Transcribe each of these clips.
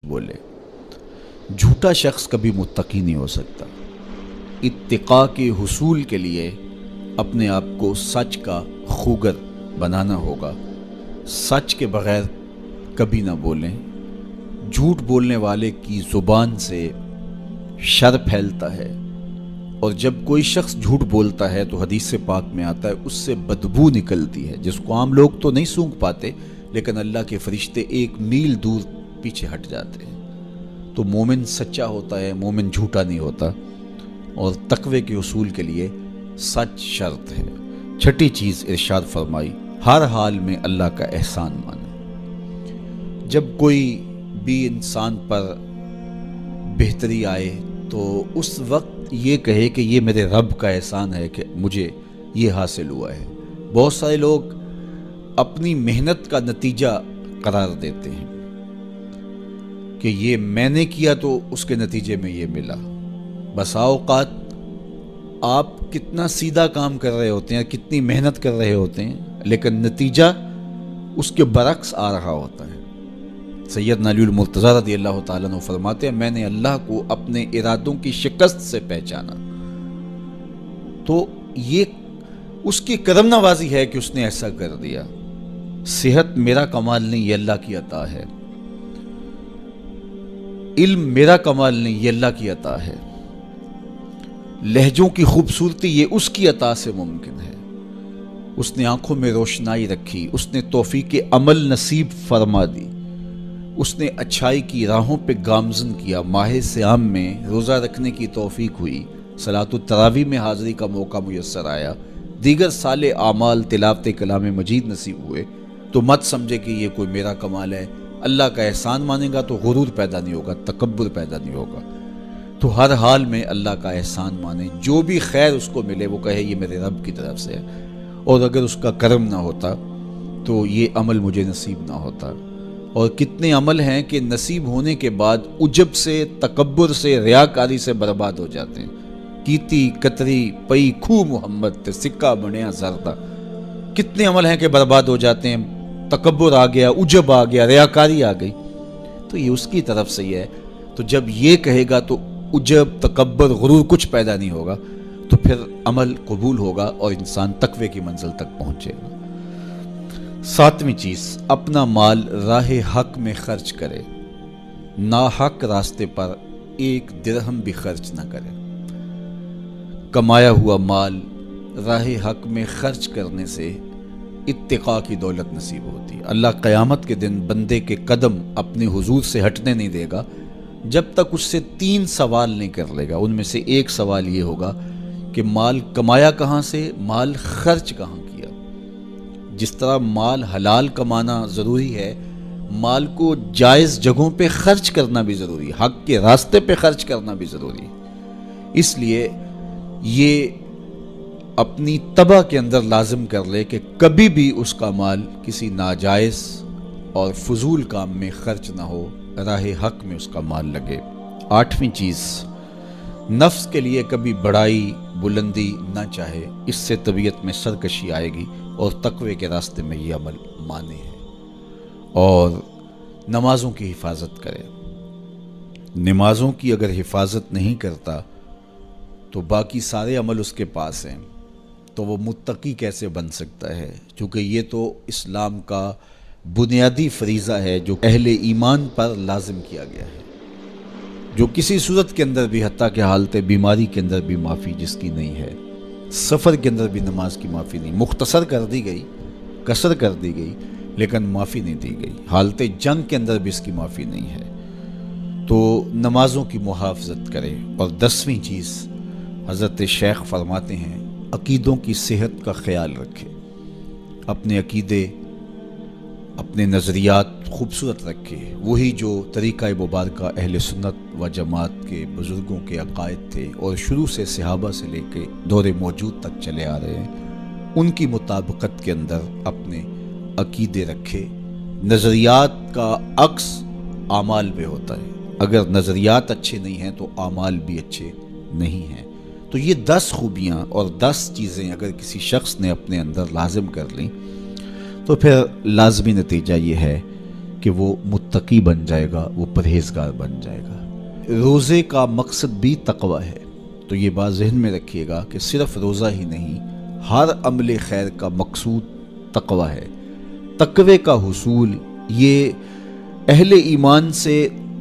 بولے۔ جھوٹا شخص کبھی متقی نہیں ہو سکتا۔ اتقاء کے حصول کے لیے اپنے آپ کو سچ کا خوگر بنانا ہوگا۔ سچ کے بغیر کبھی نہ بولیں۔ جھوٹ بولنے والے کی زبان سے شر پھیلتا ہے، اور جب کوئی شخص جھوٹ بولتا ہے تو حدیث پاک میں آتا ہے اس سے بدبو نکلتی ہے، جس کو عام لوگ تو نہیں سونگھ پاتے، لیکن اللہ کے فرشتے 1 میل دور پیچھے ہٹ جاتے ہیں۔ تو مومن سچا ہوتا ہے، مومن جھوٹا نہیں ہوتا، اور تقوی کے حصول کے لیے سچ شرط ہے۔ چھٹی چیز ارشاد فرمائی، ہر حال میں اللہ کا احسان مانو۔ جب کوئی بھی انسان پر بہتری آئے تو اس وقت یہ کہے کہ یہ میرے رب کا احسان ہے کہ مجھے یہ حاصل ہوا ہے۔ بہت سارے لوگ اپنی محنت کا نتیجہ قرار دیتے ہیں کہ یہ میں نے کیا تو اس کے نتیجے میں یہ ملا۔ بسا اوقات آپ کتنا سیدھا کام کر رہے ہوتے ہیں، کتنی محنت کر رہے ہوتے ہیں، لیکن نتیجہ اس کے برعکس آ رہا ہوتا ہے۔ سیدنا علی المرتضیٰ رضی اللہ تعالیٰ عنہ فرماتے ہیں، میں نے اللہ کو اپنے ارادوں کی شکست سے پہچانا، تو یہ اس کی کرم نوازی ہے کہ اس نے ایسا کر دیا۔ صحت میرا کمال نہیں، یہ اللہ کی عطا ہے۔ علم میرا کمال نہیں، یہ اللہ کی عطا ہے۔ لہجوں کی خوبصورتی یہ اس کی عطا سے ممکن ہے۔ اس نے آنکھوں میں روشنائی رکھی، اس نے توفیق عمل نصیب فرما دی، اس نے اچھائی کی راہوں پہ گامزن کیا۔ ماہ صیام میں روزہ رکھنے کی توفیق ہوئی، صلاۃ التراویح میں حاضری کا موقع میسر آیا، دیگر صالح اعمال تلاوت کلام مجید نصیب ہوئے، تو مت سمجھے کہ یہ کوئی میرا کمال ہے۔ اللہ کا احسان مانے گا تو غرور پیدا نہیں ہوگا، تکبر پیدا نہیں ہوگا۔ تو ہر حال میں اللہ کا احسان مانے، جو بھی خیر اس کو ملے وہ کہے یہ میرے رب کی طرف سے ہے، اور اگر اس کا کرم نہ ہوتا تو یہ عمل مجھے نصیب نہ ہوتا۔ اور کتنے عمل ہیں کہ نصیب ہونے کے بعد عجب سے، تکبر سے، ریاکاری سے برباد ہو جاتے ہیں۔ کیتی کتری پئی کھو محمد تے سکہ بنیا زردہ، کتنے عمل ہیں کہ برباد ہو جاتے ہیں۔ تکبر آ گیا، عجب آ گیا، ریاکاری آ گئی، تو یہ اس کی طرف سے ہی ہے۔ تو جب یہ کہے گا تو عجب، تکبر، غرور کچھ پیدا نہیں ہوگا، تو پھر عمل قبول ہوگا اور انسان تقوی کی منزل تک پہنچے گا۔ 7ویں چیز، اپنا مال راہ حق میں خرچ کرے، ناحق راستے پر 1 درہم بھی خرچ نہ کرے۔ کمایا ہوا مال راہ حق میں خرچ کرنے سے اتقاء کی دولت نصیب ہوتی ہے۔ اللہ قیامت کے دن بندے کے قدم اپنے حضور سے ہٹنے نہیں دے گا جب تک اس سے 3 سوال نہیں کر لے گا۔ ان میں سے ایک سوال یہ ہوگا کہ مال کمایا کہاں سے، مال خرچ کہاں کیا۔ جس طرح مال حلال کمانا ضروری ہے، مال کو جائز جگہوں پہ خرچ کرنا بھی ضروری ہے، حق کے راستے پہ خرچ کرنا بھی ضروری ہے۔ اس لیے یہ اپنی طبع کے اندر لازم کر لے کہ کبھی بھی اس کا مال کسی ناجائز اور فضول کام میں خرچ نہ ہو، راہ حق میں اس کا مال لگے۔ 8ویں چیز، نفس کے لیے کبھی بڑائی بلندی نہ چاہے، اس سے طبیعت میں سرکشی آئے گی اور تقوی کے راستے میں یہ عمل مانے ہے۔ اور نمازوں کی حفاظت کرے۔ نمازوں کی اگر حفاظت نہیں کرتا تو باقی سارے عمل اس کے پاس ہیں، تو وہ متقی کیسے بن سکتا ہے؟ چونکہ یہ تو اسلام کا بنیادی فریضہ ہے جو اہل ایمان پر لازم کیا گیا ہے، جو کسی صورت کے اندر بھی، حتیٰ کہ حالت بیماری کے اندر بھی معافی جس کی نہیں ہے، سفر کے اندر بھی نماز کی معافی نہیں، مختصر کر دی گئی، قصر کر دی گئی، لیکن معافی نہیں دی گئی، حالت جنگ کے اندر بھی اس کی معافی نہیں ہے۔ تو نمازوں کی محافظت کرے۔ اور 10ویں چیز، حضرت شیخ فرماتے ہیں عقیدوں کی صحت کا خیال رکھے، اپنے عقیدے، اپنے نظریات خوبصورت رکھے، وہی جو طریقہ مبارکہ اہل سنت و جماعت کے بزرگوں کے عقائد تھے اور شروع سے صحابہ سے لے کے دور موجود تک چلے آ رہے ہیں، ان کی مطابقت کے اندر اپنے عقیدے رکھے۔ نظریات کا عکس اعمال میں ہوتا ہے، اگر نظریات اچھے نہیں ہیں تو اعمال بھی اچھے نہیں ہیں۔ تو یہ 10 خوبیاں اور 10 چیزیں اگر کسی شخص نے اپنے اندر لازم کر لیں تو پھر لازمی نتیجہ یہ ہے کہ وہ متقی بن جائے گا، وہ پرہیزگار بن جائے گا۔ روزے کا مقصد بھی تقوی ہے، تو یہ بات ذہن میں رکھیے گا کہ صرف روزہ ہی نہیں، ہر عمل خیر کا مقصود تقوی ہے۔ تقوی کا حصول یہ اہل ایمان سے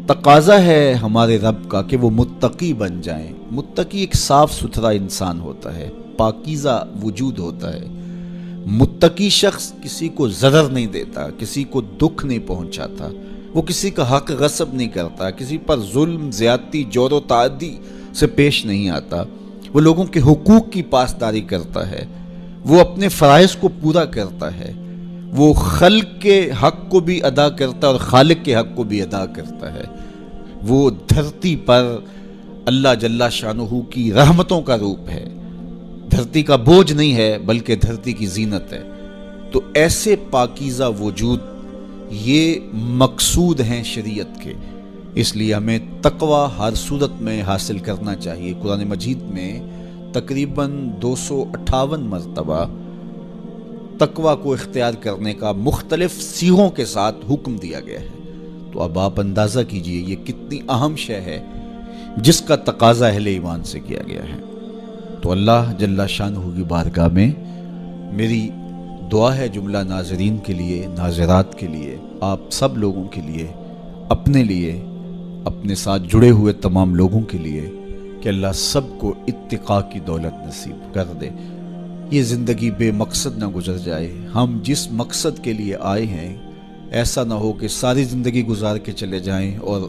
تقاضا ہے ہمارے رب کا کہ وہ متقی بن جائیں۔ متقی ایک صاف ستھرا انسان ہوتا ہے، پاکیزہ وجود ہوتا ہے۔ متقی شخص کسی کو ضرر نہیں دیتا، کسی کو دکھ نہیں پہنچاتا، وہ کسی کا حق غصب نہیں کرتا، کسی پر ظلم، زیادتی، جور و تعدی سے پیش نہیں آتا، وہ لوگوں کے حقوق کی پاسداری کرتا ہے، وہ اپنے فرائض کو پورا کرتا ہے، وہ خلق کے حق کو بھی ادا کرتا ہے اور خالق کے حق کو بھی ادا کرتا ہے۔ وہ دھرتی پر اللہ جل شانہ کی رحمتوں کا روپ ہے، دھرتی کا بوجھ نہیں ہے بلکہ دھرتی کی زینت ہے۔ تو ایسے پاکیزہ وجود یہ مقصود ہیں شریعت کے، اس لیے ہمیں تقوی ہر صورت میں حاصل کرنا چاہیے۔ قرآن مجید میں تقریباً 258 مرتبہ تقوی کو اختیار کرنے کا مختلف صیغوں کے ساتھ حکم دیا گیا ہے۔ تو اب آپ اندازہ کیجئے یہ کتنی اہم شے ہے جس کا تقاضا اہل ایمان سے کیا گیا ہے۔ تو اللہ جل شانہ کی بارگاہ میں میری دعا ہے جملہ ناظرین کے لیے، ناظرات کے لیے، آپ سب لوگوں کے لیے، اپنے لیے، اپنے ساتھ جڑے ہوئے تمام لوگوں کے لیے کہ اللہ سب کو اتقاء کی دولت نصیب کر دے۔ یہ زندگی بے مقصد نہ گزر جائے۔ ہم جس مقصد کے لیے آئے ہیں ایسا نہ ہو کہ ساری زندگی گزار کے چلے جائیں اور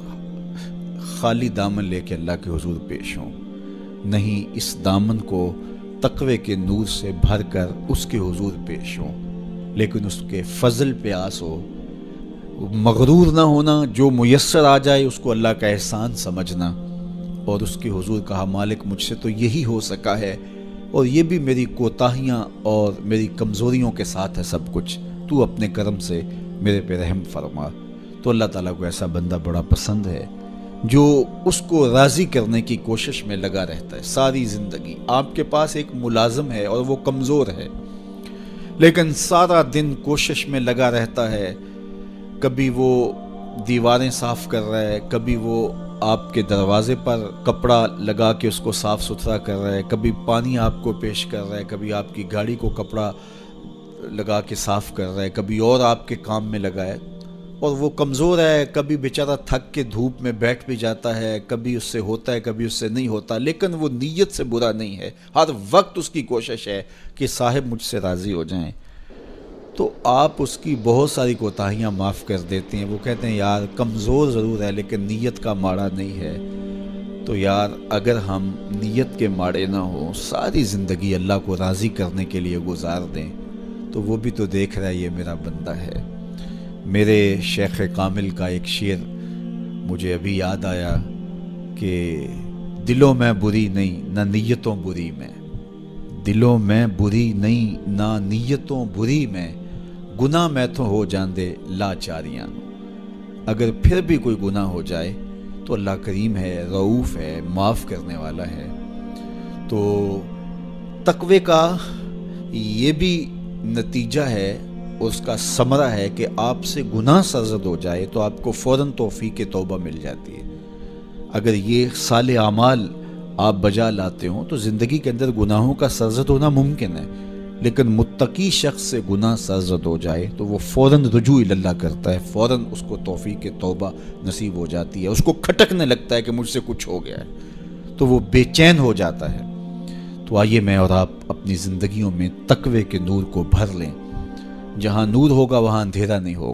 خالی دامن لے کے اللہ کے حضور پیش ہوں۔ نہیں، اس دامن کو تقوی کے نور سے بھر کر اس کے حضور پیش ہوں، لیکن اس کے فضل پہ آس ہو، مغرور نہ ہونا، جو میسر آ جائے اس کو اللہ کا احسان سمجھنا، اور اس کے حضور کہا مالک مجھ سے تو یہی ہو سکا ہے، اور یہ بھی میری کوتاہیاں اور میری کمزوریوں کے ساتھ ہے سب کچھ، تو اپنے کرم سے میرے پہ رحم فرما۔ تو اللہ تعالیٰ کو ایسا بندہ بڑا پسند ہے جو اس کو راضی کرنے کی کوشش میں لگا رہتا ہے ساری زندگی۔ آپ کے پاس ایک ملازم ہے اور وہ کمزور ہے، لیکن سارا دن کوشش میں لگا رہتا ہے، کبھی وہ دیواریں صاف کر رہا ہے، کبھی وہ آپ کے دروازے پر کپڑا لگا کے اس کو صاف ستھرا کر رہا ہے، کبھی پانی آپ کو پیش کر رہا ہے، کبھی آپ کی گاڑی کو کپڑا لگا کے صاف کر رہا ہے، کبھی اور آپ کے کام میں لگا ہے، اور وہ کمزور ہے، کبھی بیچارہ تھک کے دھوپ میں بیٹھ بھی جاتا ہے، کبھی اس سے ہوتا ہے کبھی اس سے نہیں ہوتا، لیکن وہ نیت سے برا نہیں ہے، ہر وقت اس کی کوشش ہے کہ صاحب مجھ سے راضی ہو جائیں۔ تو آپ اس کی بہت ساری کوتاہیاں معاف کر دیتے ہیں، وہ کہتے ہیں یار کمزور ضرور ہے لیکن نیت کا ماڑا نہیں ہے۔ تو یار اگر ہم نیت کے ماڑے نہ ہوں، ساری زندگی اللہ کو راضی کرنے کے لیے گزار دیں، تو وہ بھی تو دیکھ رہا ہے یہ میرا بندہ ہے۔ میرے شیخ کامل کا ایک شعر مجھے ابھی یاد آیا کہ دلوں میں بری نہیں نہ نیتوں بری میں، دلوں میں بری نہیں نہ نیتوں بری میں، گناہ میں تو ہو جاندے لاچاریاں۔ اگر پھر بھی کوئی گناہ ہو جائے تو اللہ کریم ہے، رؤوف ہے، معاف کرنے والا ہے۔ تو تقوی کا یہ بھی نتیجہ ہے، اس کا ثمرہ ہے کہ آپ سے گناہ سرزد ہو جائے تو آپ کو فوراً توفیق توبہ مل جاتی ہے۔ اگر یہ صالح اعمال آپ بجا لاتے ہوں تو زندگی کے اندر گناہوں کا سرزد ہونا ممکن ہے، لیکن متقی شخص سے گناہ سرزد ہو جائے تو وہ فوراً رجوع اللہ کرتا ہے، فوراً اس کو توفیق توبہ نصیب ہو جاتی ہے، اس کو کھٹکنے لگتا ہے کہ مجھ سے کچھ ہو گیا ہے، تو وہ بے چین ہو جاتا ہے۔ تو آئیے میں اور آپ اپنی زندگیوں میں تقوی کے نور کو بھر لیں، جہاں نور ہوگا وہاں اندھیرا نہیں ہوگا۔